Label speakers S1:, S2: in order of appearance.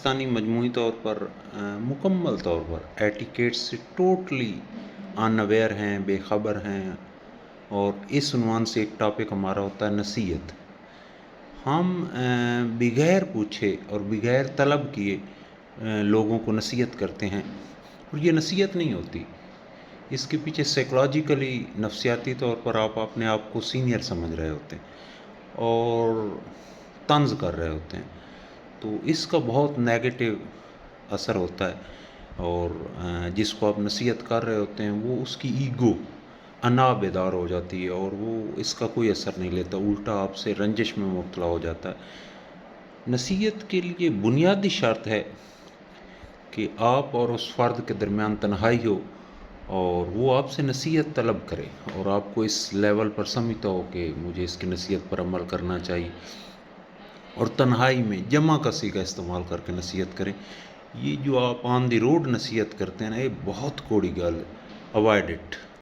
S1: پاکستانی مجموعی طور پر مکمل طور پر ایٹیکیٹ سے ٹوٹلی انویئر ہیں، بے خبر ہیں، اور اس عنوان سے ایک ٹاپک ہمارا ہوتا ہے نصیحت۔ ہم بغیر پوچھے اور بغیر طلب کیے لوگوں کو نصیحت کرتے ہیں، اور یہ نصیحت نہیں ہوتی، اس کے پیچھے سائیکلوجیکلی نفسیاتی طور پر آپ اپنے آپ کو سینئر سمجھ رہے ہوتے ہیں اور طنز کر رہے ہوتے ہیں، تو اس کا بہت نیگیٹو اثر ہوتا ہے، اور جس کو آپ نصیحت کر رہے ہوتے ہیں وہ اس کی ایگو انا بیدار ہو جاتی ہے اور وہ اس کا کوئی اثر نہیں لیتا، الٹا آپ سے رنجش میں مبتلا ہو جاتا ہے۔ نصیحت کے لیے بنیادی شرط ہے کہ آپ اور اس فرد کے درمیان تنہائی ہو اور وہ آپ سے نصیحت طلب کرے اور آپ کو اس لیول پر سمجھتا ہو کہ مجھے اس کی نصیحت پر عمل کرنا چاہیے، اور تنہائی میں جمع کسی کا استعمال کر کے نصیحت کریں۔ یہ جو آپ آن دی روڈ نصیحت کرتے ہیں نا، یہ بہت کوڑی گال ہے، اوائڈ اٹ۔